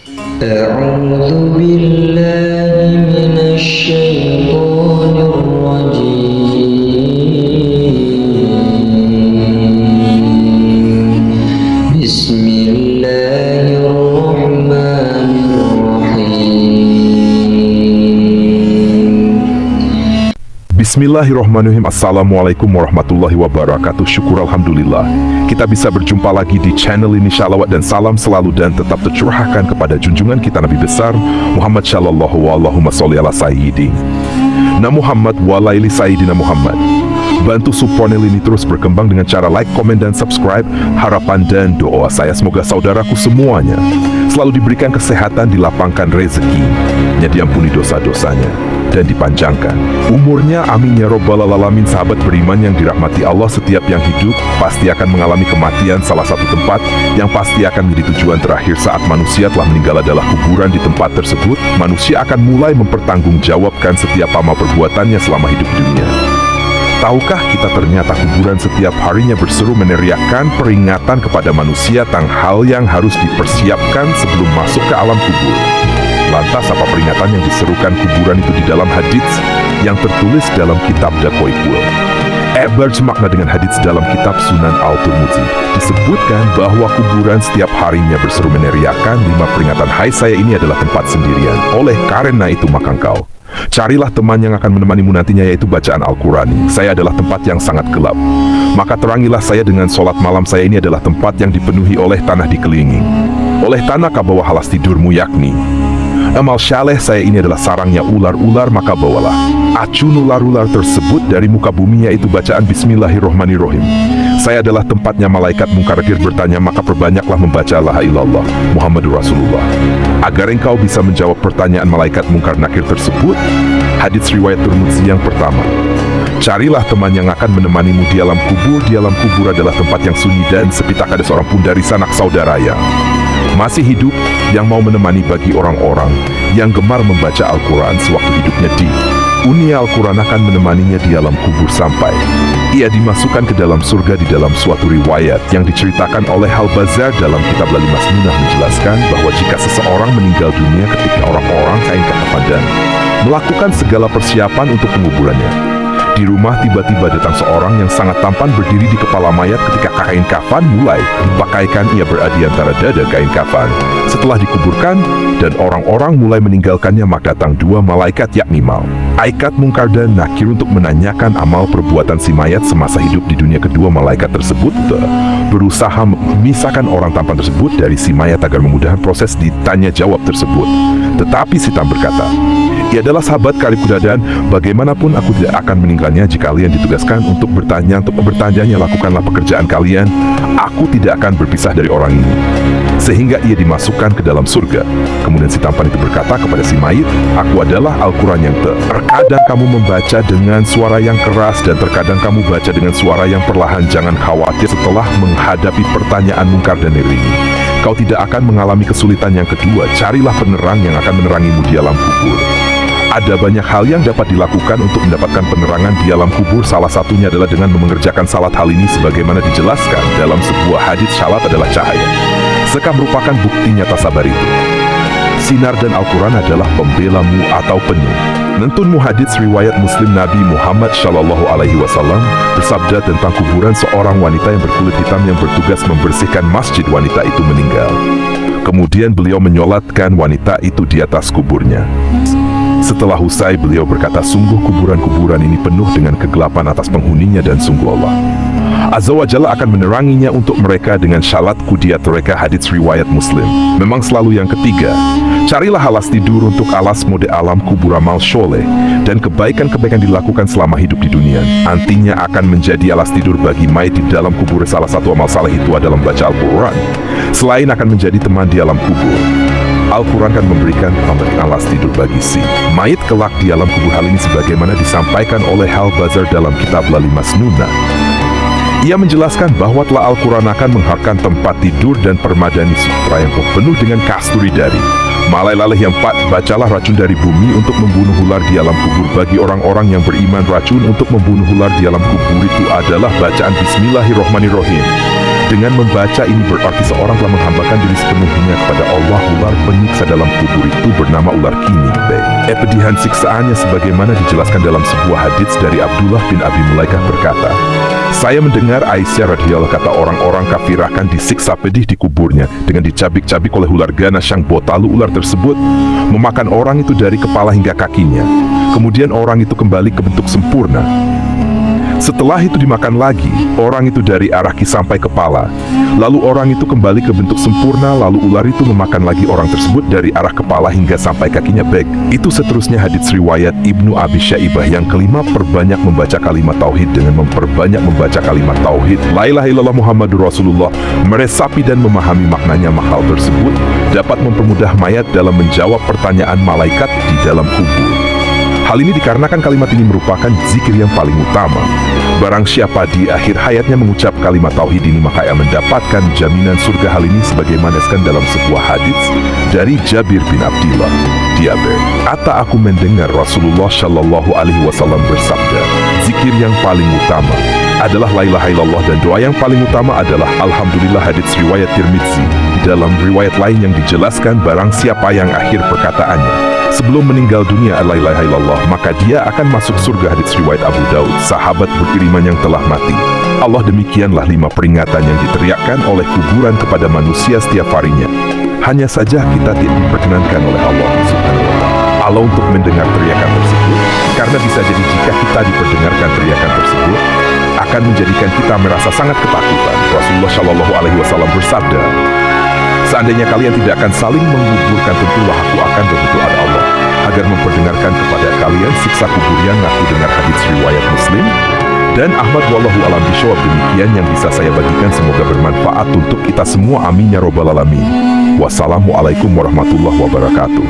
أعوذ بالله من الشيطان الرجيم بسم الله الرحمن الرحيم Bismillahirrahmanirrahim. Assalamualaikum warahmatullahi wabarakatuh. Syukur Alhamdulillah kita bisa berjumpa lagi di channel ini. Shalawat dan salam selalu dan tetap tercurahkan kepada junjungan kita Nabi besar Muhammad Shallallahu Allahumma sholli ala sayyidi Na Muhammad walaili sayyidina Muhammad. Bantu support channel ini terus berkembang dengan cara like, komen, dan subscribe. Harapan dan doa saya semoga saudaraku semuanya selalu diberikan kesehatan, dilapangkan rezekinya, diampuni dosa-dosanya, dan dipanjangkan umurnya. Amin ya robbal alamin. Sahabat beriman yang dirahmati Allah, setiap yang hidup pasti akan mengalami kematian. Salah satu tempat yang pasti akan menjadi tujuan terakhir saat manusia telah meninggal adalah kuburan. Di tempat tersebut manusia akan mulai mempertanggungjawabkan setiap amal perbuatannya selama hidup di dunia. Tahukah kita ternyata kuburan setiap harinya berseru meneriakkan peringatan kepada manusia tentang hal yang harus dipersiapkan sebelum masuk ke alam kubur. Lantas apa peringatan yang diserukan kuburan itu di dalam hadits yang tertulis dalam kitab Dakoikul? Bersemakna dengan hadits dalam kitab Sunan Al-Tirmidzi. Disebutkan bahwa kuburan setiap harinya berseru meneriakkan 5 peringatan. Hai, saya ini adalah tempat sendirian. Oleh karena itu maka engkau carilah teman yang akan menemanimu nantinya, yaitu bacaan Al-Quran. Saya adalah tempat yang sangat gelap, maka terangilah saya dengan sholat malam. Saya ini adalah tempat yang dipenuhi oleh tanah dikelilingi oleh tanah, bawa halas tidurmu yakni amal syaleh. Saya ini adalah sarangnya ular-ular, maka bawalah acun ular-ular tersebut dari muka bumi, yaitu bacaan Bismillahirrohmanirrohim. Saya adalah tempatnya malaikat mungkar nakir bertanya, maka perbanyaklah membaca la ilaha illallah Muhammadur Rasulullah agar engkau bisa menjawab pertanyaan malaikat mungkar nakir tersebut. Hadits riwayat Tirmidzi yang pertama. Carilah teman yang akan menemanimu di alam kubur. Di alam kubur adalah tempat yang sunyi dan sepi, tak ada seorang pun dari sanak saudara yang masih hidup yang mau menemani bagi orang-orang yang gemar membaca Al-Quran sewaktu hidupnya. Di dunia Al-Quran akan menemaninya di alam kubur sampai ia dimasukkan ke dalam surga. Di dalam suatu riwayat yang diceritakan oleh Al-Bazar dalam kitab Lali Masnunah menjelaskan bahwa jika seseorang meninggal dunia ketika orang-orang kain kafan dan melakukan segala persiapan untuk penguburannya, di rumah tiba-tiba datang seorang yang sangat tampan berdiri di kepala mayat. Ketika kain kafan mulai dipakaikan, ia berada di antara dada kain kafan. Setelah dikuburkan dan orang-orang mulai meninggalkannya, maka datang 2 malaikat yakni malaikat mungkar dan nakir untuk menanyakan amal perbuatan si mayat semasa hidup di dunia. Kedua malaikat tersebut berusaha memisahkan orang tampan tersebut dari si mayat agar memudahkan proses ditanya jawab tersebut. Tetapi si tam berkata, ia adalah sahabat karibku dan bagaimanapun aku tidak akan meninggalnya. Jika kalian ditugaskan untuk bertanya, lakukanlah pekerjaan kalian. Aku tidak akan berpisah dari orang ini sehingga ia dimasukkan ke dalam surga. Kemudian si tampan itu berkata kepada si mayit, aku adalah Al-Quran yang terkadang kamu membaca dengan suara yang keras dan terkadang kamu baca dengan suara yang perlahan. Jangan khawatir, setelah menghadapi pertanyaan mungkar dan nakir ini, kau tidak akan mengalami kesulitan. Yang kedua, carilah penerang yang akan menerangimu di alam kubur. Ada banyak hal yang dapat dilakukan untuk mendapatkan penerangan di alam kubur. Salah satunya adalah dengan mengerjakan salat. Hal ini sebagaimana dijelaskan dalam sebuah hadits, salat adalah cahaya. Sekah merupakan bukti nyata sabar itu. Sinar dan Al-Quran adalah pembelamu atau penuh. Nentunmu hadits riwayat Muslim. Nabi Muhammad Shallallahu Alaihi Wasallam bersabda tentang kuburan, seorang wanita yang berkulit hitam yang bertugas membersihkan masjid. Wanita itu meninggal. Kemudian beliau menyolatkan wanita itu di atas kuburnya. Setelah usai, beliau berkata, sungguh kuburan-kuburan ini penuh dengan kegelapan atas penghuninya dan sungguh Allah Azza wa Jalla akan meneranginya untuk mereka dengan syalat kudiat mereka. Hadits riwayat Muslim. Memang selalu yang ketiga, carilah alas tidur untuk alas mode alam kubur. Amal soleh dan kebaikan-kebaikan dilakukan selama hidup di dunia nantinya akan menjadi alas tidur bagi mayat di dalam kubur. Salah satu amal saleh itu adalah membaca Al-Quran. Selain akan menjadi teman di alam kubur, Al-Quran akan memberikan alas tidur bagi si mayit kelak di alam kubur. Hal ini sebagaimana disampaikan oleh Al-Bazar dalam kitab Lali Masnunah. Ia menjelaskan bahwa telah Al-Quran akan mengharkan tempat tidur dan permadani sutra yang penuh dengan kasturi dari malai lalih. Yang 4, bacalah racun dari bumi untuk membunuh ular di alam kubur. Bagi orang-orang yang beriman, racun untuk membunuh ular di alam kubur itu adalah bacaan Bismillahirrohmanirrohim. Dengan membaca ini berarti seorang telah menghambakan diri sepenuhnya kepada Allah. Ular penyiksa dalam kubur itu bernama ular kini. Pedihan siksaannya sebagaimana dijelaskan dalam sebuah hadits dari Abdullah bin Abi Mulaikah berkata, saya mendengar Aisyah radhiyallahu kata orang-orang kafir akan disiksa pedih di kuburnya dengan dicabik-cabik oleh ular ganas yang botalu. Ular tersebut memakan orang itu dari kepala hingga kakinya. Kemudian orang itu kembali ke bentuk sempurna. Setelah itu dimakan lagi, orang itu dari arah kaki sampai kepala. Lalu orang itu kembali ke bentuk sempurna, lalu ular itu memakan lagi orang tersebut dari arah kepala hingga sampai kakinya. Itu seterusnya hadits riwayat Ibnu Abi Syaibah. Yang kelima, perbanyak membaca kalimat tauhid. Dengan memperbanyak membaca kalimat tauhid, la ilaha illallah Muhammadur Rasulullah, meresapi dan memahami maknanya, hal tersebut dapat mempermudah mayat dalam menjawab pertanyaan malaikat di dalam kubur. Hal ini dikarenakan kalimat ini merupakan zikir yang paling utama. Barang siapa di akhir hayatnya mengucap kalimat tauhid ini, maka ia mendapatkan jaminan surga. Hal ini sebagaimana disebutkan dalam sebuah hadits dari Jabir bin Abdillah. Dia berkata, aku mendengar Rasulullah Shallallahu Alaihi Wasallam bersabda, zikir yang paling utama adalah la ilaha illallah dan doa yang paling utama adalah alhamdulillah. Hadits riwayat Tirmidzi. Di dalam riwayat lain yang dijelaskan, barang siapa yang akhir perkataannya sebelum meninggal dunia la ilaha illallah, maka dia akan masuk surga. Hadits riwayat Abu Daud. Sahabat beriman yang telah mati, Allah demikianlah 5 peringatan yang diteriakkan oleh kuburan kepada manusia setiap harinya. Hanya saja kita tidak diperkenankan oleh Allah Subhanahu wa Ta'ala untuk mendengar teriakan tersebut, karena bisa jadi jika kita diperdengarkan teriakan tersebut akan menjadikan kita merasa sangat ketakutan. Rasulullah Shallallahu Alaihi Wasallam bersabda, seandainya kalian tidak akan saling menguburkan, tentulah aku akan berdoa kepada Allah agar memperdengarkan kepada kalian siksa kubur yang aku dengar. Hadits riwayat Muslim dan Ahmad. Wallahu alam bishawab. Demikian yang bisa saya bagikan, semoga bermanfaat untuk kita semua. Amin ya robbal alamin. Wassalamualaikum warahmatullahi wabarakatuh.